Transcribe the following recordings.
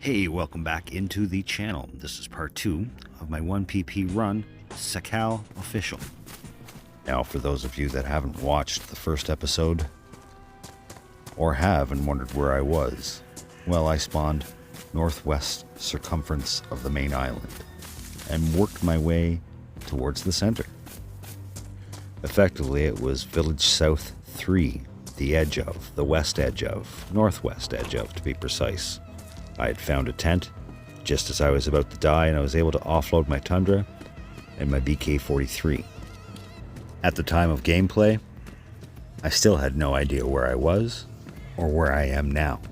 Hey, welcome back into the channel. This is part 2 of my 1pp run, Sakhal Official. Now, for those of you that haven't watched the first episode, or have and wondered where I was, well, I spawned northwest circumference of the main island and worked my way towards the center. Effectively, it was Village South 3, the edge of, the west edge of, northwest edge of, to be precise. I had found a tent just as I was about to die, and I was able to offload my Tundra and my BK-43. At the time of gameplay, I still had no idea where I was or where I am now.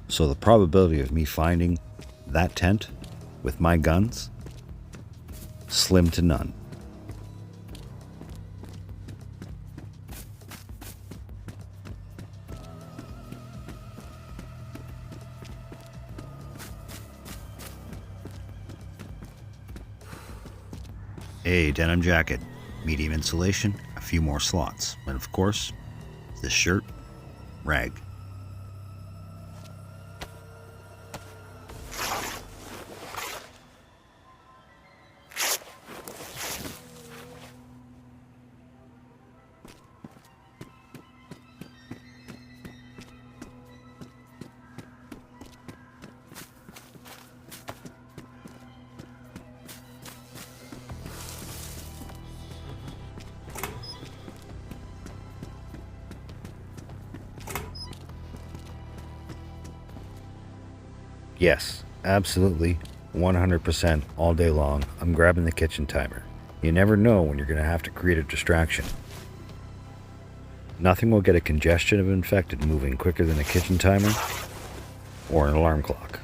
So the probability of me finding that tent with my guns, slim to none. A denim jacket, medium insulation, a few more slots, and of course, this shirt, rag. Yes, absolutely, 100% all day long, I'm grabbing the kitchen timer. You never know when you're going to have to create a distraction. Nothing will get a congestion of infected moving quicker than a kitchen timer or an alarm clock.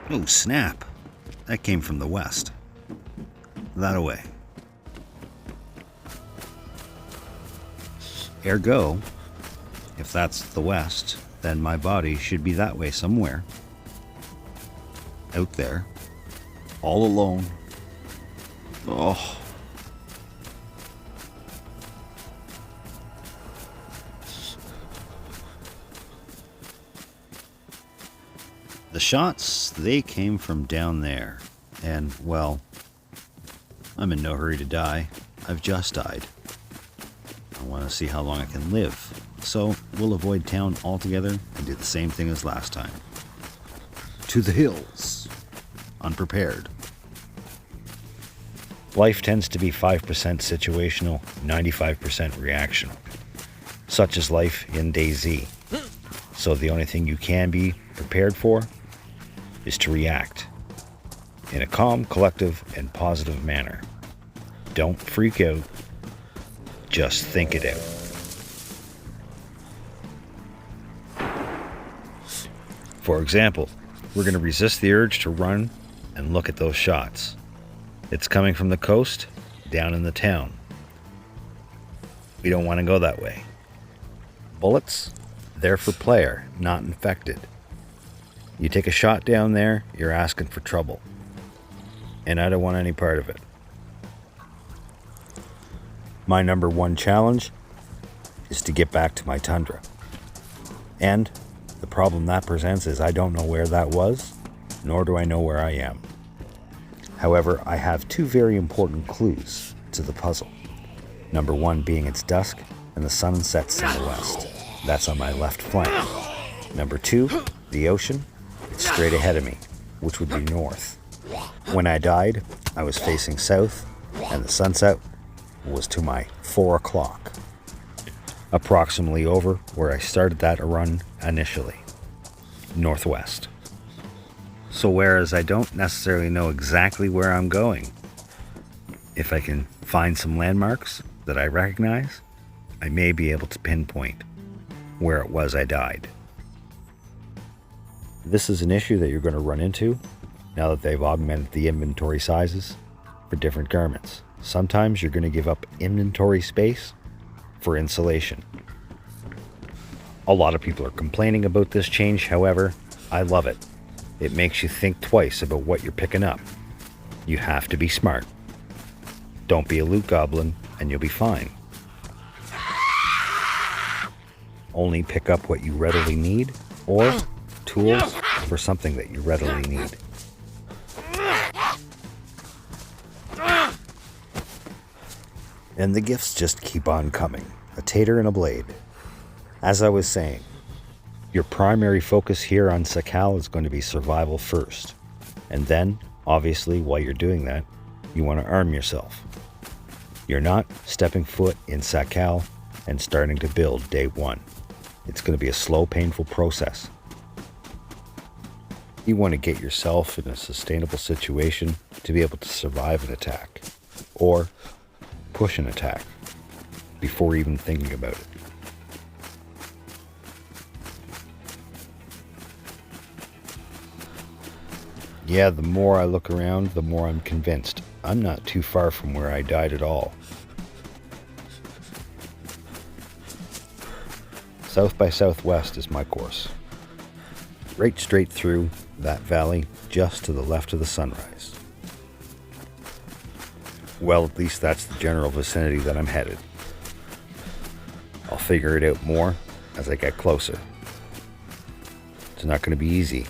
Oh, snap. That came from the west. That away. Ergo, if that's the west, then my body should be that way somewhere. Out there. All alone. Oh. The shots, they came from down there, and, well, I'm in no hurry to die. I've just died. I want to see how long I can live, so we'll avoid town altogether and do the same thing as last time. To the hills. Unprepared. Life tends to be 5% situational, 95% reactional. Such is life in DayZ. So the only thing you can be prepared for is to react in a calm, collective, and positive manner. Don't freak out. Just think it out. For example, we're going to resist the urge to run and look at those shots. It's coming from the coast, down in the town. We don't want to go that way. Bullets, they're for player, not infected. You take a shot down there, you're asking for trouble. And I don't want any part of it. My number one challenge is to get back to my Tundra. And the problem that presents is I don't know where that was, nor do I know where I am. However, I have two very important clues to the puzzle. Number one being it's dusk and the sun sets in the west. That's on my left flank. Number two, the ocean. It's straight ahead of me, which would be north. When I died, I was facing south, and the sunset was to my 4 o'clock. Approximately over where I started that run initially. Northwest. So whereas I don't necessarily know exactly where I'm going, if I can find some landmarks that I recognize, I may be able to pinpoint where it was I died. This is an issue that you're going to run into now that they've augmented the inventory sizes for different garments. Sometimes you're going to give up inventory space for insulation. A lot of people are complaining about this change, however, I love it. It makes you think twice about what you're picking up. You have to be smart. Don't be a loot goblin and you'll be fine. Only pick up what you readily need, or tools for something that you readily need. And the gifts just keep on coming. A tater and a blade. As I was saying, your primary focus here on Sakhal is going to be survival first. And then, obviously, while you're doing that, you want to arm yourself. You're not stepping foot in Sakhal and starting to build day one. It's going to be a slow, painful process. You want to get yourself in a sustainable situation to be able to survive an attack, or push an attack, before even thinking about it. Yeah, the more I look around, the more I'm convinced I'm not too far from where I died at all. South by Southwest is my course. Right straight through that valley, just to the left of the sunrise. Well, at least that's the general vicinity that I'm headed. I'll figure it out more as I get closer. It's not going to be easy.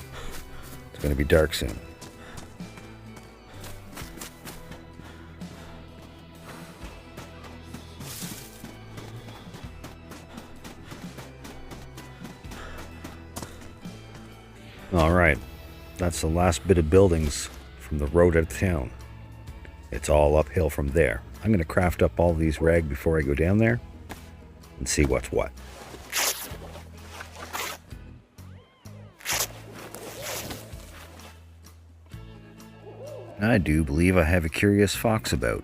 It's going to be dark soon. Alright, that's the last bit of buildings from the road out of town. It's all uphill from there. I'm going to craft up all these rag before I go down there and see what's what. I do believe I have a curious fox about.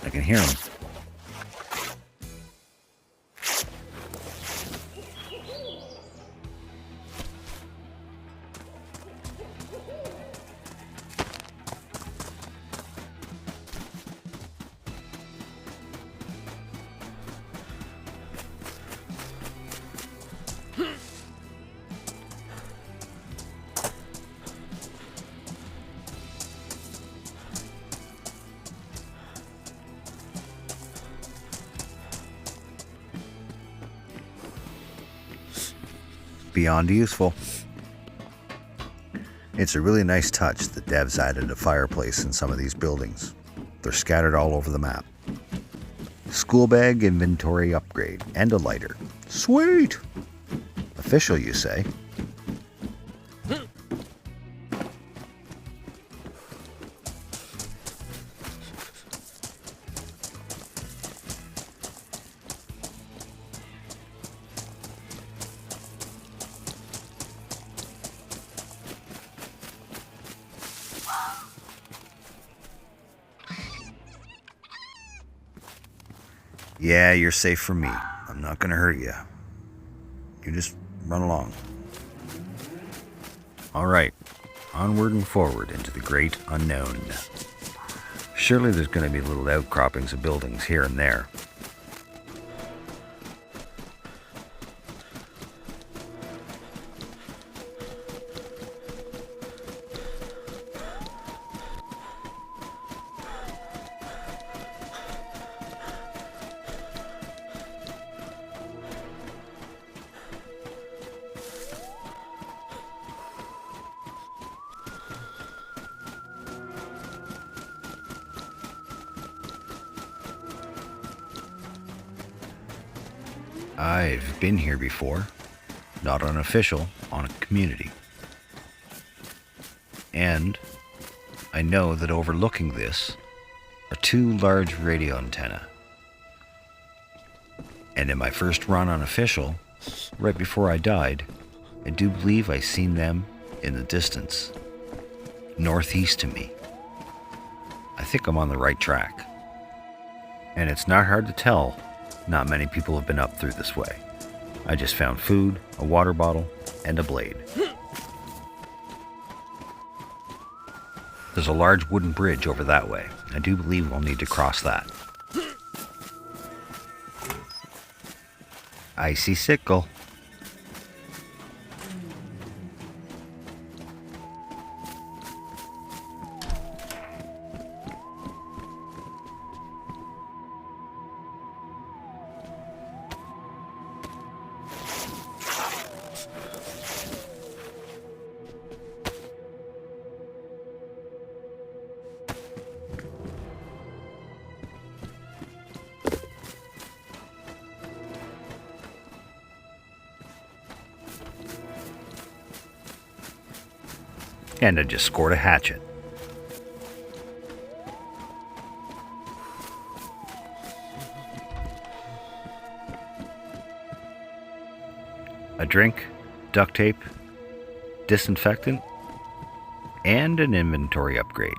I can hear him. Beyond useful. It's a really nice touch that devs added a fireplace in some of these buildings. They're scattered all over the map. School bag inventory upgrade and a lighter. Sweet! Official, you say? Yeah, you're safe from me. I'm not gonna hurt you. You just run along. Alright, onward and forward into the great unknown. Surely there's gonna be little outcroppings of buildings here and there. I've been here before, not on official, on a community. And I know that overlooking this are two large radio antennae. And in my first run on official, right before I died, I do believe I seen them in the distance, northeast of me. I think I'm on the right track. And it's not hard to tell. Not many people have been up through this way. I just found food, a water bottle, and a blade. There's a large wooden bridge over that way. I do believe we'll need to cross that. Icy sickle. And I just scored a hatchet. A drink, duct tape, disinfectant, and an inventory upgrade.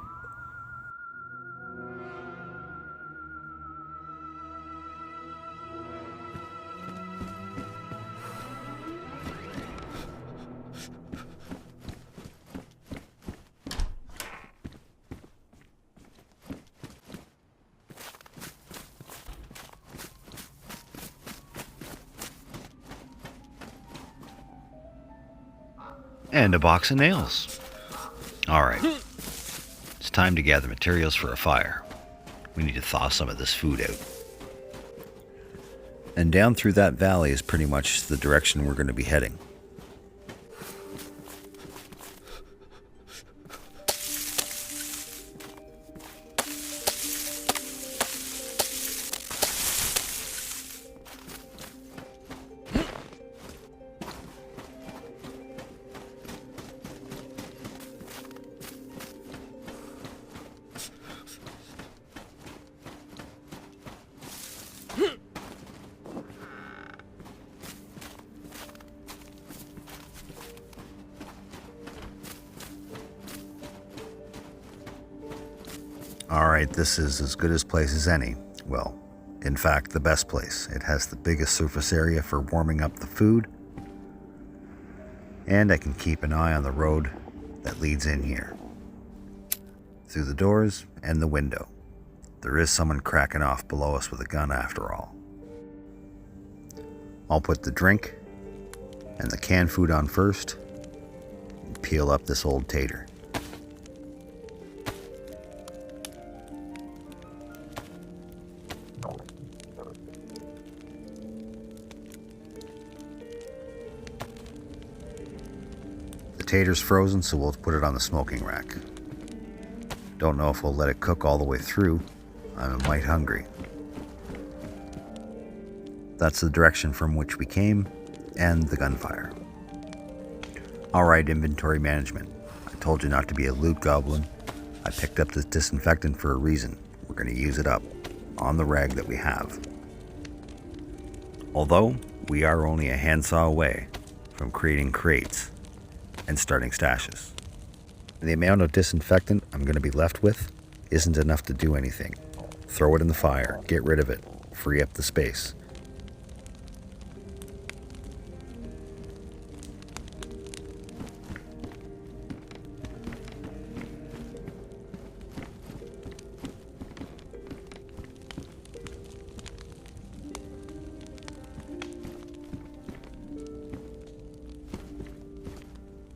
And a box of nails. Alright, it's time to gather materials for a fire. We need to thaw some of this food out. And down through that valley is pretty much the direction we're going to be heading. Alright, this is as good a place as any. Well, in fact, the best place. It has the biggest surface area for warming up the food. And I can keep an eye on the road that leads in here. Through the doors and the window. There is someone cracking off below us with a gun after all. I'll put the drink and the canned food on first and peel up this old tater. The tater's frozen, so we'll put it on the smoking rack. Don't know if we'll let it cook all the way through. I'm a mite hungry. That's the direction from which we came, and the gunfire. Alright, inventory management. I told you not to be a loot goblin. I picked up this disinfectant for a reason. We're going to use it up, on the rag that we have. Although, we are only a handsaw away from creating crates and starting stashes. The amount of disinfectant I'm going to be left with isn't enough to do anything. Throw it in the fire, get rid of it, free up the space.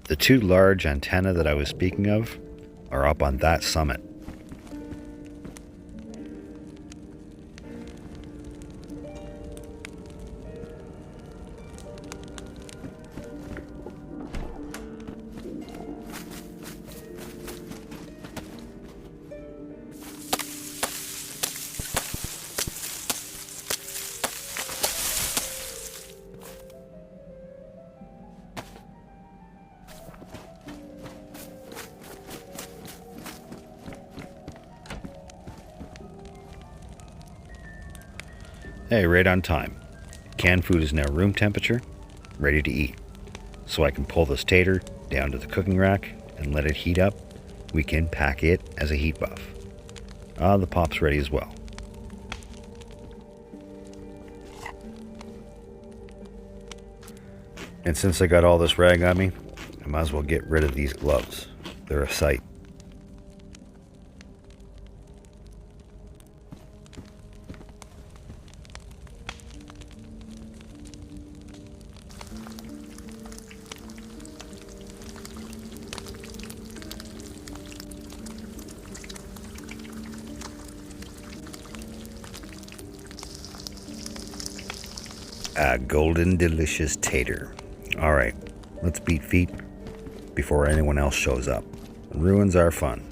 The two large antennae that I was speaking of are up on that summit. Hey, right on time. Canned food is now room temperature, ready to eat. So I can pull this tater down to the cooking rack and let it heat up. We can pack it as a heat buff. The pop's ready as well. And since I got all this rag on me, I might as well get rid of these gloves. They're a sight. A golden delicious tater. Alright, let's beat feet before anyone else shows up. Ruins are fun.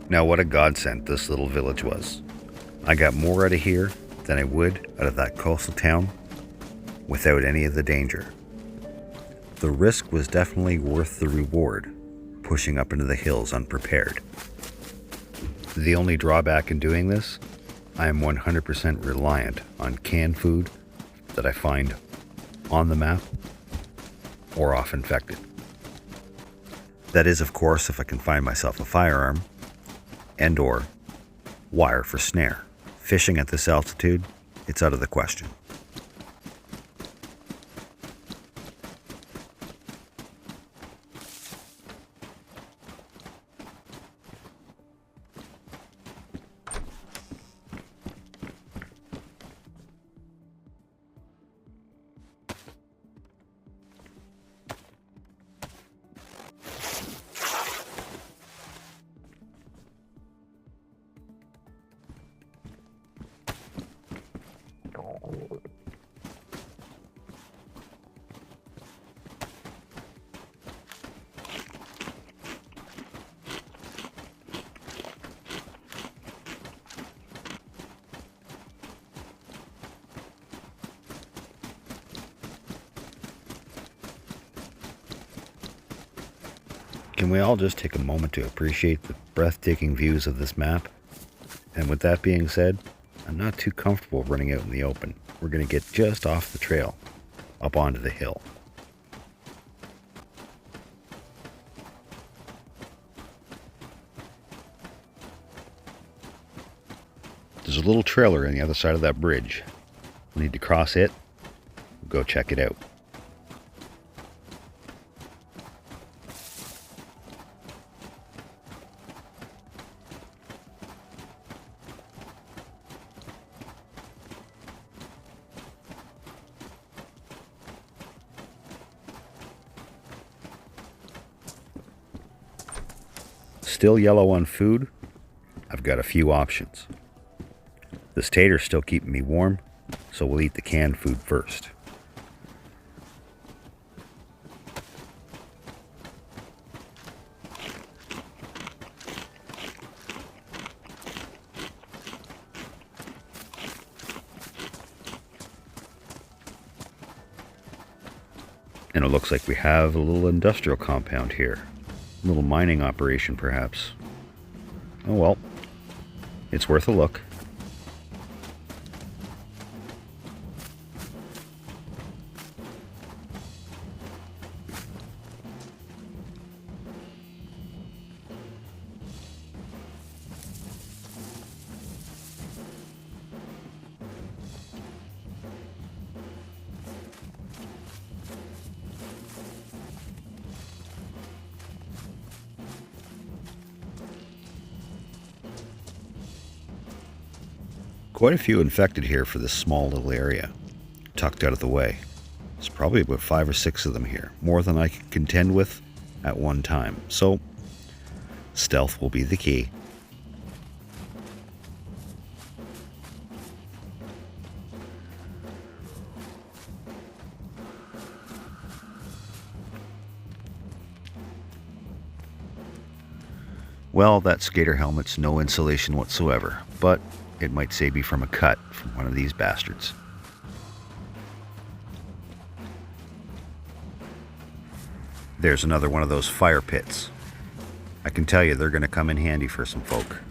Now what a godsend this little village was. I got more out of here than I would out of that coastal town without any of the danger. The risk was definitely worth the reward, pushing up into the hills unprepared. The only drawback in doing this, I am 100% reliant on canned food that I find on the map or off infected. That is, of course, if I can find myself a firearm and or wire for snare. Fishing at this altitude, it's out of the question. Can we all just take a moment to appreciate the breathtaking views of this map? And with that being said, I'm not too comfortable running out in the open. We're going to get just off the trail, up onto the hill. There's a little trailer on the other side of that bridge. We'll need to cross it. We'll go check it out. Still yellow on food, I've got a few options. This tater's still keeping me warm, so we'll eat the canned food first. And it looks like we have a little industrial compound here. A little mining operation, perhaps. Oh well, it's worth a look. Quite a few infected here for this small little area, tucked out of the way. There's probably about 5 or 6 of them here, more than I could contend with at one time. So, stealth will be the key. Well, that skater helmet's no insulation whatsoever, but it might save me from a cut from one of these bastards. There's another one of those fire pits. I can tell you they're going to come in handy for some folk.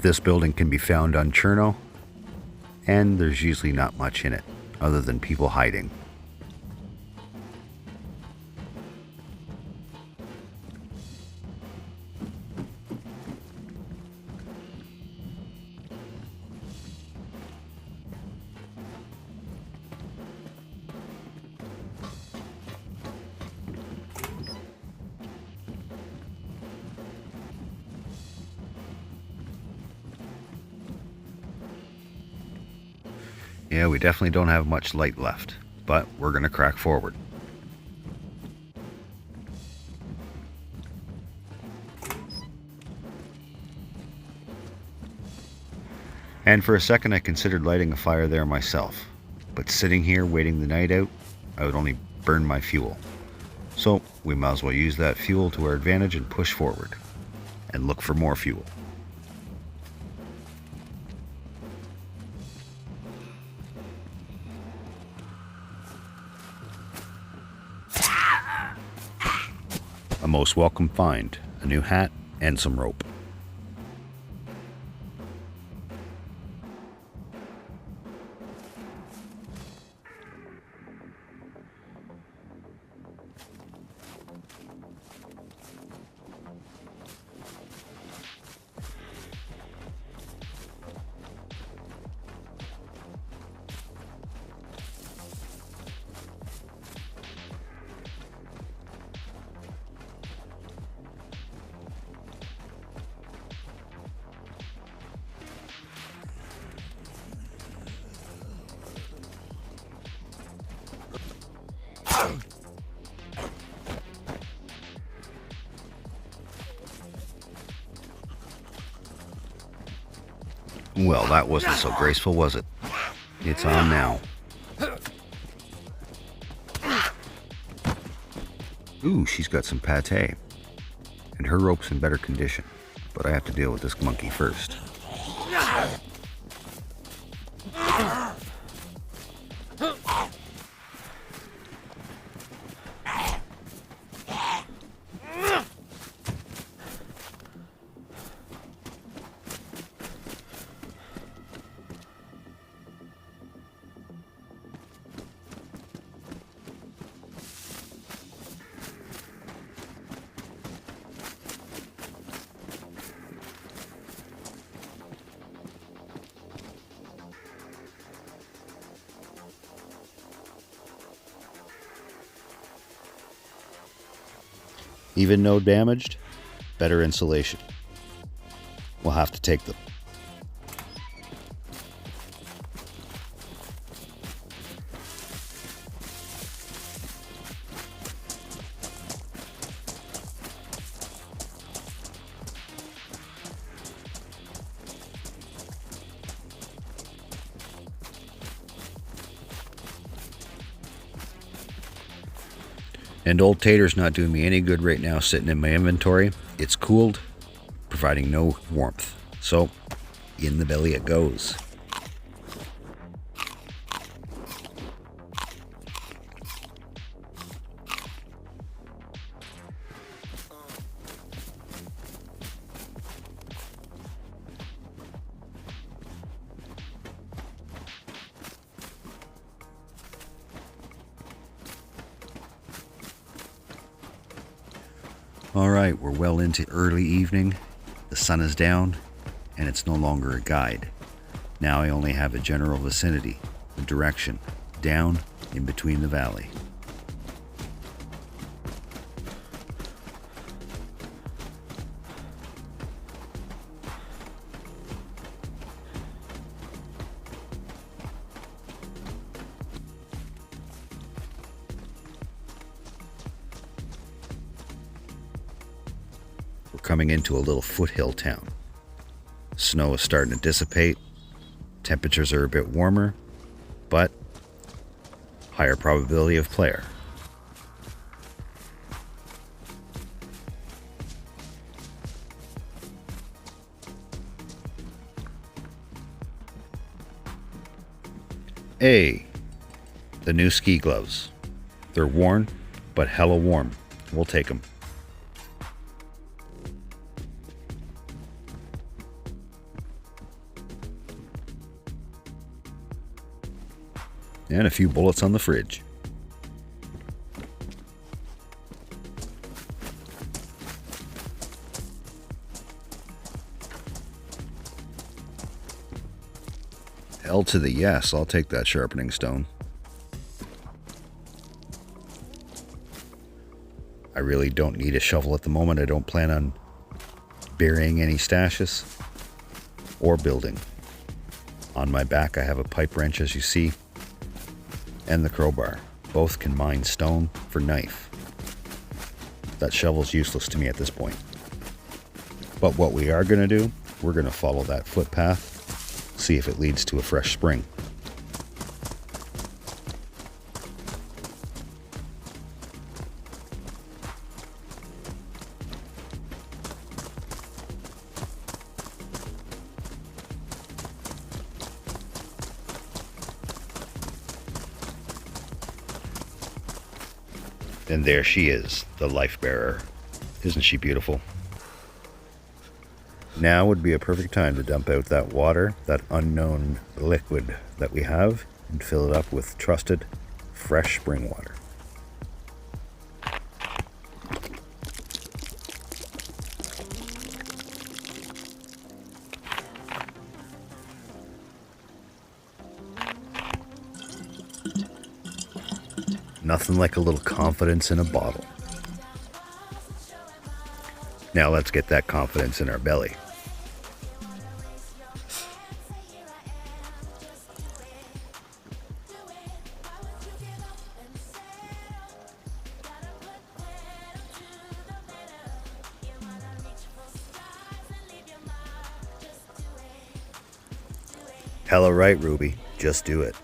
This building can be found on Cherno, and there's usually not much in it, other than people hiding. Yeah, we definitely don't have much light left, but we're going to crack forward. And for a second I considered lighting a fire there myself, but sitting here waiting the night out, I would only burn my fuel. So we might as well use that fuel to our advantage and push forward, and look for more fuel. A most welcome find, a new hat and some rope. Well, that wasn't so graceful, was it? It's on now. Ooh, she's got some pate. And her rope's in better condition. But I have to deal with this monkey first. Even no damaged, better insulation. We'll have to take them. And old Tater's not doing me any good right now sitting in my inventory. It's cooled, providing no warmth. So, in the belly it goes. All right, we're well into early evening. The sun is down, and it's no longer a guide. Now I only have a general vicinity, a direction, down in between the valley. Coming into a little foothill town. Snow is starting to dissipate. Temperatures are a bit warmer, but higher probability of player. A. The new ski gloves. They're worn, but hella warm. We'll take them. And a few bullets on the fridge. L to the yes, I'll take that sharpening stone. I really don't need a shovel at the moment. I don't plan on burying any stashes or building. On my back I have a pipe wrench, as you see, and the crowbar. Both can mine stone for knife. That shovel's useless to me at this point. But what we are going to do, we're going to follow that footpath, see if it leads to a fresh spring. And there she is, the life bearer. Isn't she beautiful? Now would be a perfect time to dump out that water, that unknown liquid that we have, and fill it up with trusted, fresh spring water. Nothing like a little confidence in a bottle. Now let's get that confidence in our belly. Hella right, Ruby. Just do it.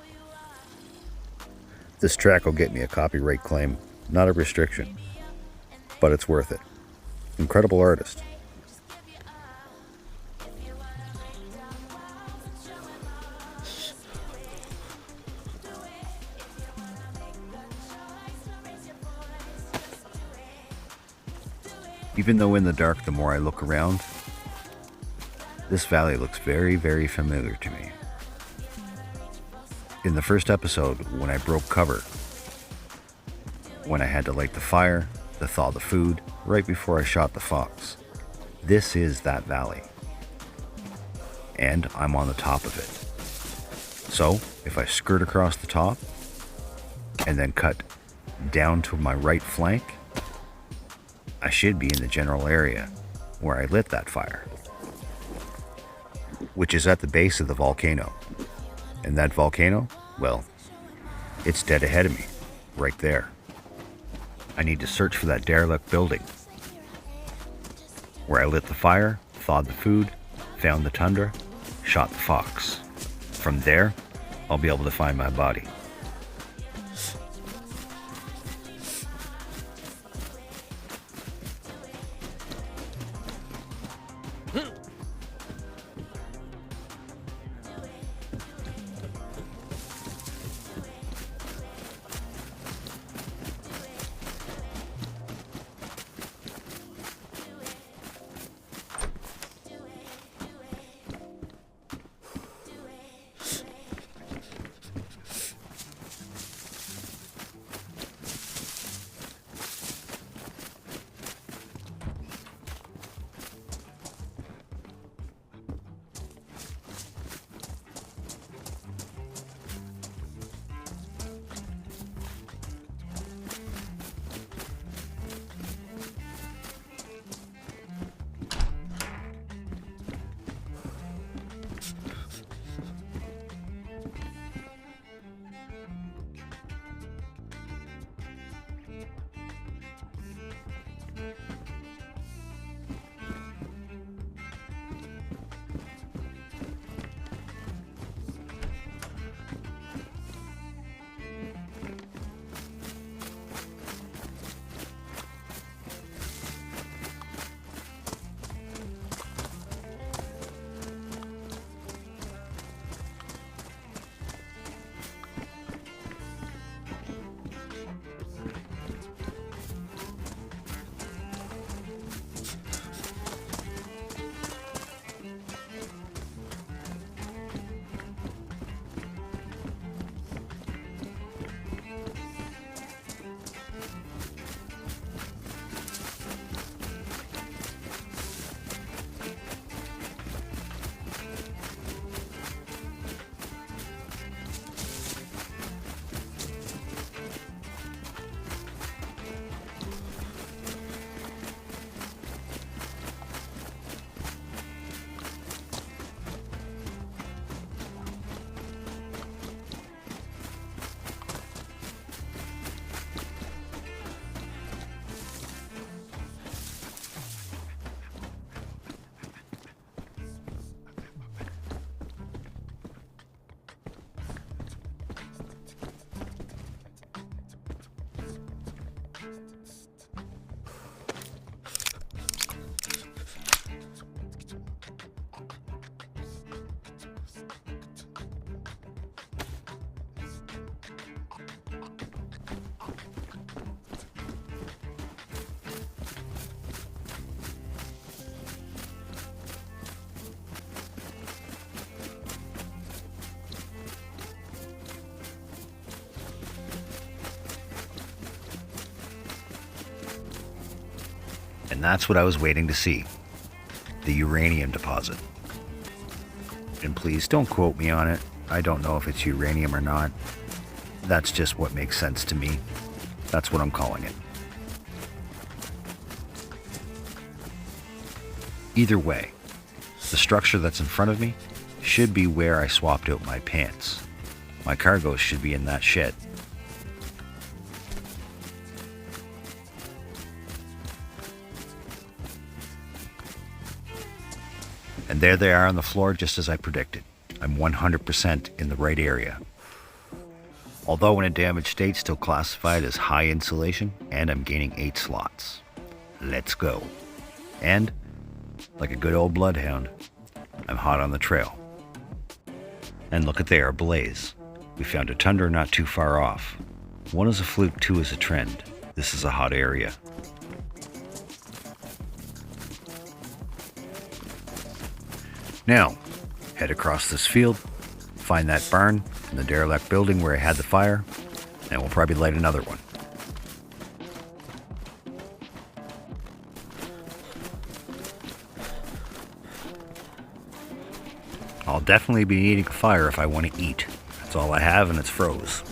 This track will get me a copyright claim, not a restriction. But it's worth it. Incredible artist. Even though in the dark, the more I look around, this valley looks very, very familiar to me. In the first episode, when I broke cover, when I had to light the fire, to thaw the food, right before I shot the fox, this is that valley. And I'm on the top of it. So, if I skirt across the top, and then cut down to my right flank, I should be in the general area where I lit that fire, which is at the base of the volcano. And that volcano, well, it's dead ahead of me, right there. I need to search for that derelict building where I lit the fire, thawed the food, found the tundra, shot the fox. From there, I'll be able to find my body. And that's what I was waiting to see. The uranium deposit. And please don't quote me on it. I don't know if it's uranium or not. That's just what makes sense to me. That's what I'm calling it. Either way, the structure that's in front of me should be where I swapped out my pants. My cargo should be in that shed. And there they are on the floor, just as I predicted. I'm 100% in the right area. Although in a damaged state, still classified as high insulation, and I'm gaining 8 slots. Let's go. And, like a good old bloodhound, I'm hot on the trail. And look at there, ablaze. We found a tundra not too far off. 1 is a fluke, 2 is a trend. This is a hot area. Now, head across this field, find that barn and the derelict building where I had the fire, and we'll probably light another one. I'll definitely be needing a fire if I want to eat. That's all I have, and it's froze.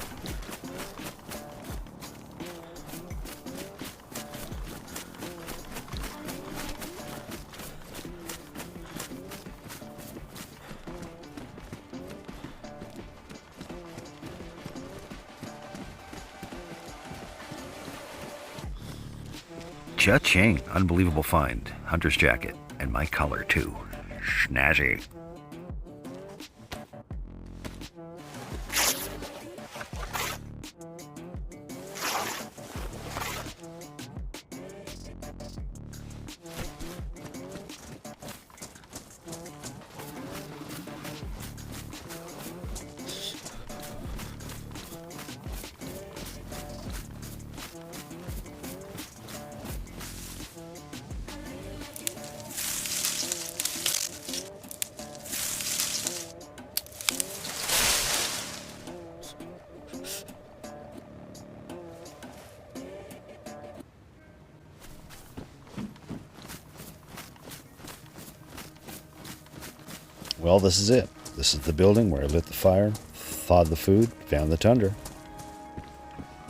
Cha-ching, unbelievable find. Hunter's jacket, and my color too. Snazzy. Well, this is it. This is the building where I lit the fire, thawed the food, found the tundra.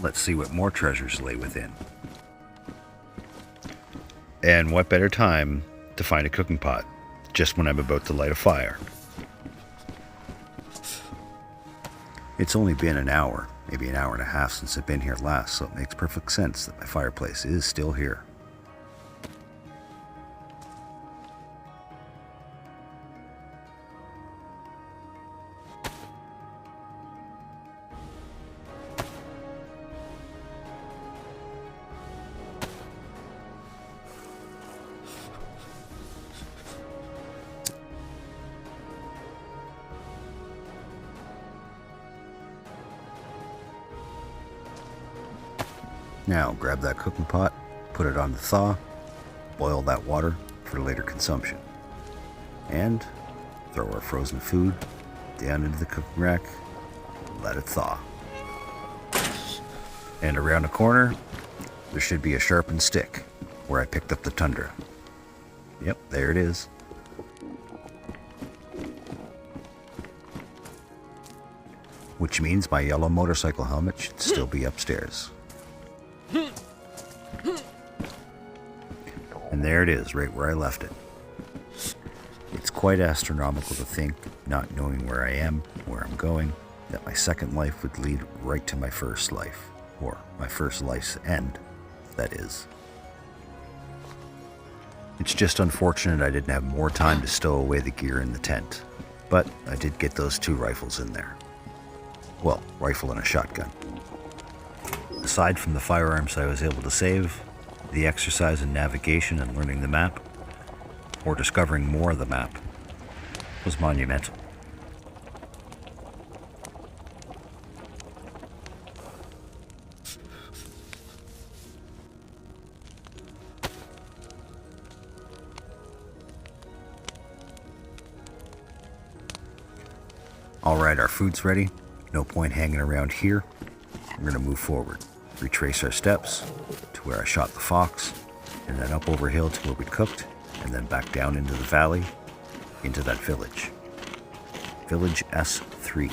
Let's see what more treasures lay within. And what better time to find a cooking pot, just when I'm about to light a fire. It's only been an hour, maybe an hour and a half since I've been here last, so it makes perfect sense that my fireplace is still here. Now grab that cooking pot, put it on the thaw, boil that water for later consumption. And throw our frozen food down into the cooking rack, let it thaw. And around the corner, there should be a sharpened stick where I picked up the tundra. Yep, there it is. Which means my yellow motorcycle helmet should still be upstairs. And there it is, right where I left it. It's quite astronomical to think, not knowing where I am, where I'm going, that my second life would lead right to my first life, or my first life's end, that is. It's just unfortunate I didn't have more time to stow away the gear in the tent, but I did get those 2 rifles in there. Well, rifle and a shotgun. Aside from the firearms I was able to save, the exercise in navigation and learning the map, or discovering more of the map, was monumental. Alright, our food's ready. No point hanging around here. We're going to move forward, retrace our steps to where I shot the fox, and then up over hill to where we'd cooked, and then back down into the valley, into that village. Village S3.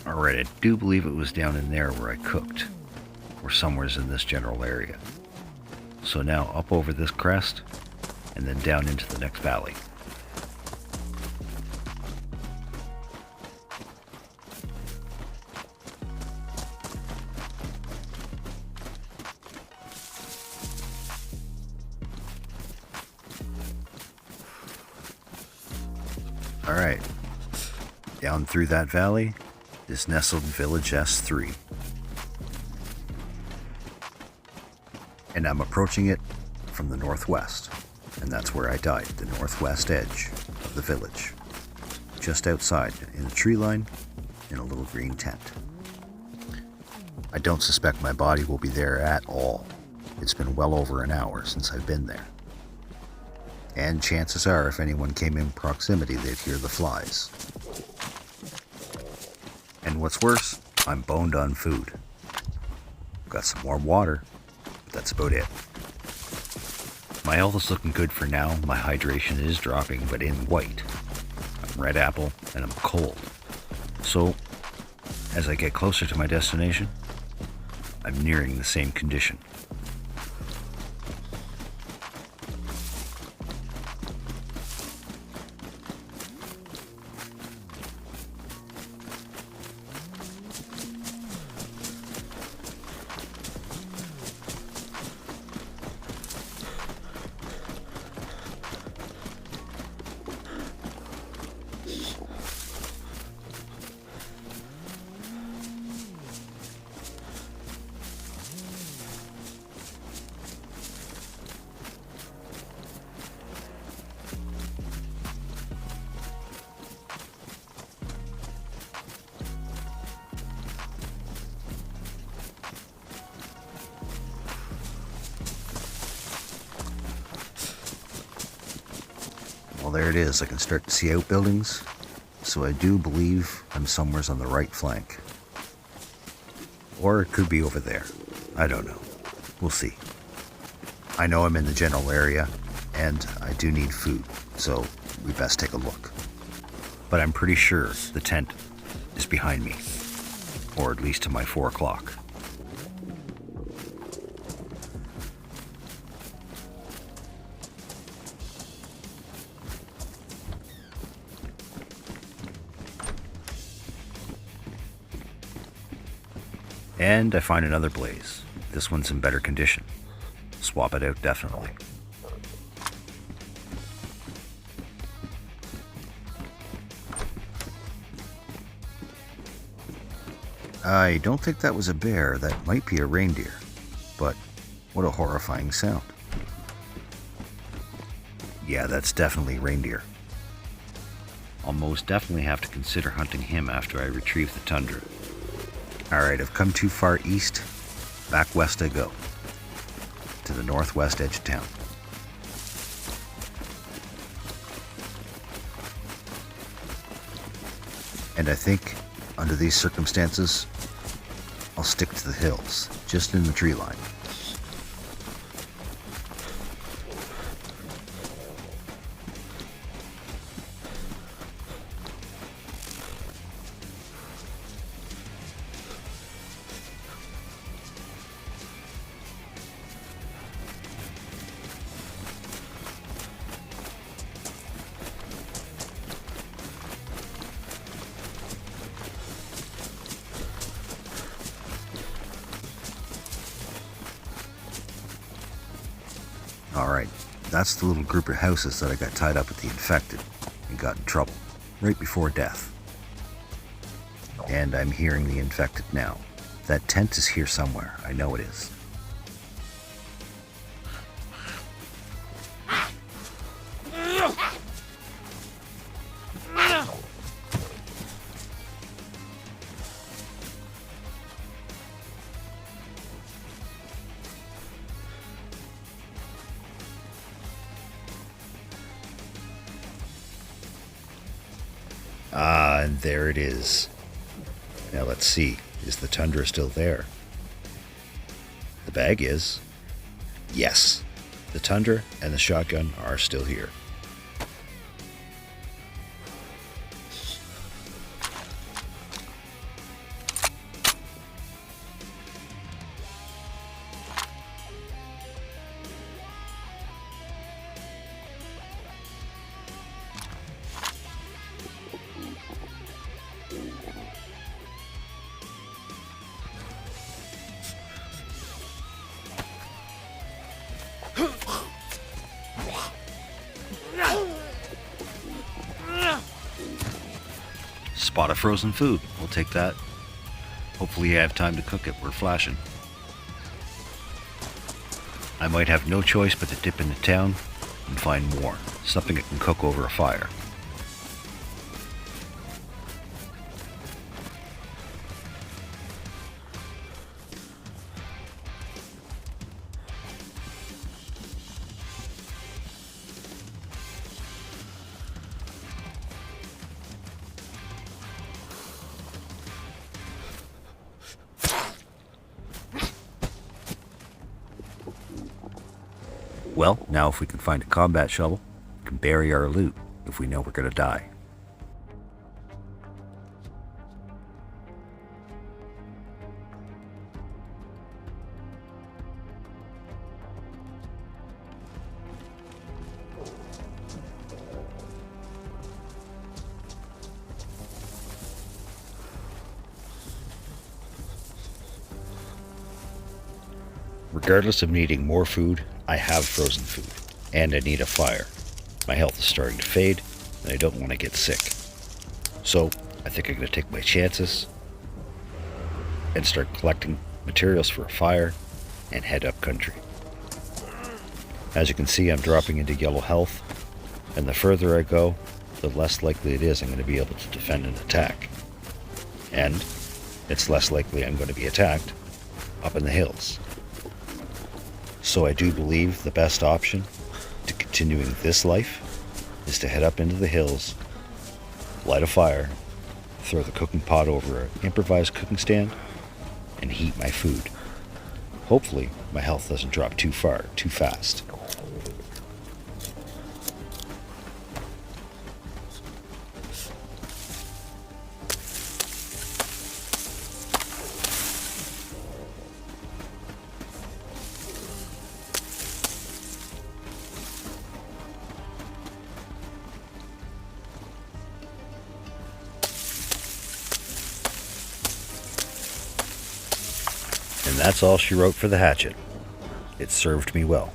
Alright, I do believe it was down in there where I cooked, or somewheres in this general area. So now up over this crest, and then down into the next valley. Alright, down through that valley is nestled Village S3. And I'm approaching it from the northwest, and that's where I died, the northwest edge of the village. Just outside, in a tree line, in a little green tent. I don't suspect my body will be there at all. It's been well over an hour since I've been there. And chances are, if anyone came in proximity, they'd hear the flies. And what's worse, I'm boned on food. Got some warm water, but that's about it. My health is looking good for now. My hydration is dropping, but in white. I'm red apple, and I'm cold. So, as I get closer to my destination, I'm nearing the same condition. Well, there it is. I can start to see outbuildings, so I do believe I'm somewheres on the right flank. Or it could be over there. I don't know. We'll see. I know I'm in the general area, and I do need food, so we best take a look. But I'm pretty sure the tent is behind me, or at least to my 4 o'clock. And I find another blaze. This one's in better condition. Swap it out definitely. I don't think that was a bear. That might be a reindeer. But what a horrifying sound. Yeah, that's definitely reindeer. I'll most definitely have to consider hunting him after I retrieve the tundra. Alright, I've come too far east. Back west I go. To the northwest edge of town. And I think, under these circumstances, I'll stick to the hills, just in the tree line. Alright, That's the little group of houses that I got tied up with the infected and got in trouble, right before death. And I'm hearing the infected now. That tent is here somewhere, I know it is. Ah, and there it is. Now let's see, is the tundra still there? The bag is. Yes, the tundra and the shotgun are still here. Spot of frozen food. We'll take that. Hopefully I have time to cook it. We're flashing. I might have no choice but to dip into town and find more. Something that can cook over a fire. Well, now if we can find a combat shovel, we can bury our loot if we know we're going to die. Regardless of needing more food, I have frozen food, and I need a fire. My health is starting to fade, and I don't want to get sick. So, I think I'm going to take my chances and start collecting materials for a fire and head up country. As you can see, I'm dropping into yellow health, and the further I go, the less likely it is I'm going to be able to defend an attack. And it's less likely I'm going to be attacked up in the hills. So I do believe the best option to continuing this life is to head up into the hills, light a fire, throw the cooking pot over an improvised cooking stand, and heat my food. Hopefully, my health doesn't drop too fast. And that's all she wrote for the hatchet. It served me well.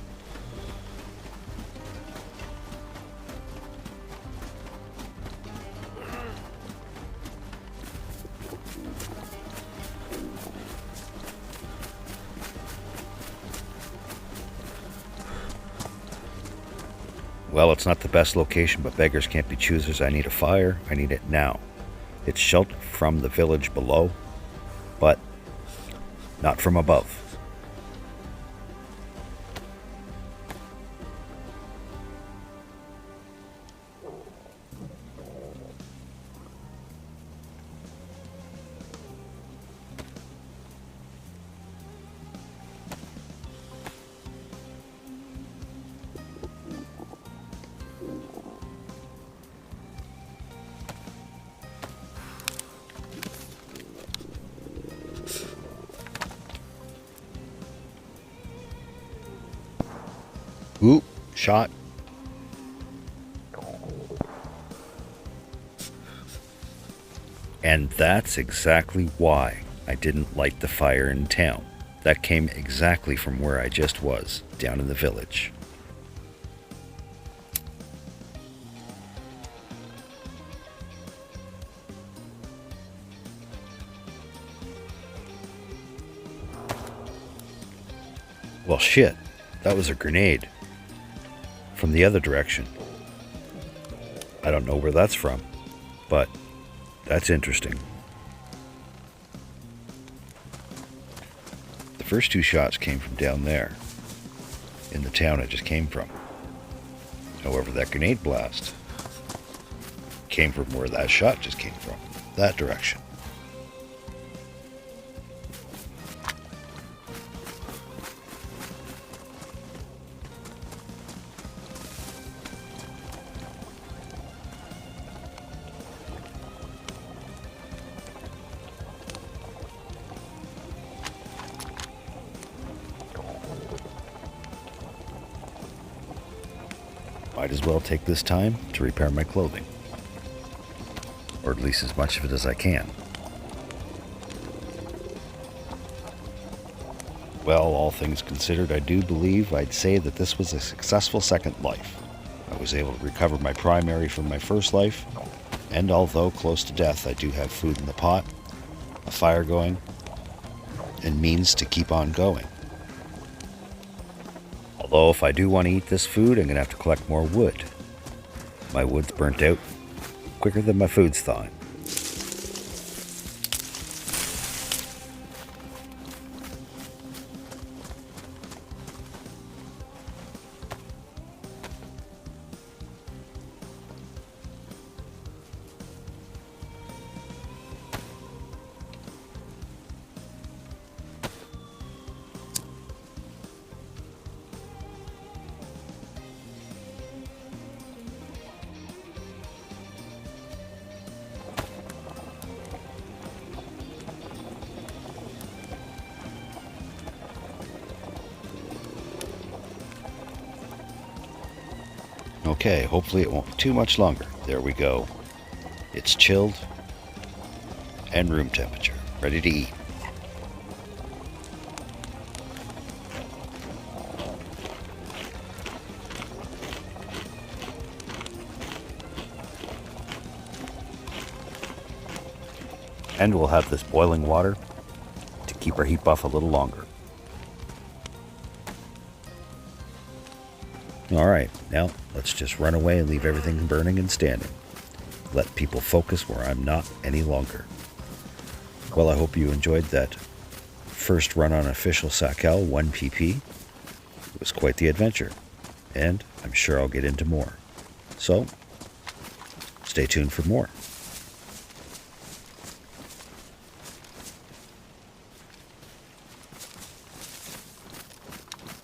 Well, it's not the best location, but beggars can't be choosers. I need a fire. I need it now. It's sheltered from the village below, but not from above. Ooh, shot. And that's exactly why I didn't light the fire in town. That came exactly from where I just was, down in the village. Well, shit. That was a grenade. From the other direction. I don't know where that's from, but that's interesting. The first two shots came from down there, in the town I just came from. However, that grenade blast came from where that shot just came from, that direction. Might as well take this time to repair my clothing. Or at least as much of it as I can. Well, all things considered, I do believe I'd say that this was a successful second life. I was able to recover my primary from my first life, and although close to death, I do have food in the pot, a fire going, and means to keep on going. Although if I do want to eat this food, I'm going to have to collect more wood. My wood's burnt out quicker than my food's thawing. Okay, hopefully it won't be too much longer. There we go. It's chilled and room temperature, ready to eat. And we'll have this boiling water to keep our heat buff a little longer. Alright, now let's just run away and leave everything burning and standing. Let people focus where I'm not any longer. Well, I hope you enjoyed that first run on official Sakhal 1 pp. It was quite the adventure, and I'm sure I'll get into more. So, stay tuned for more.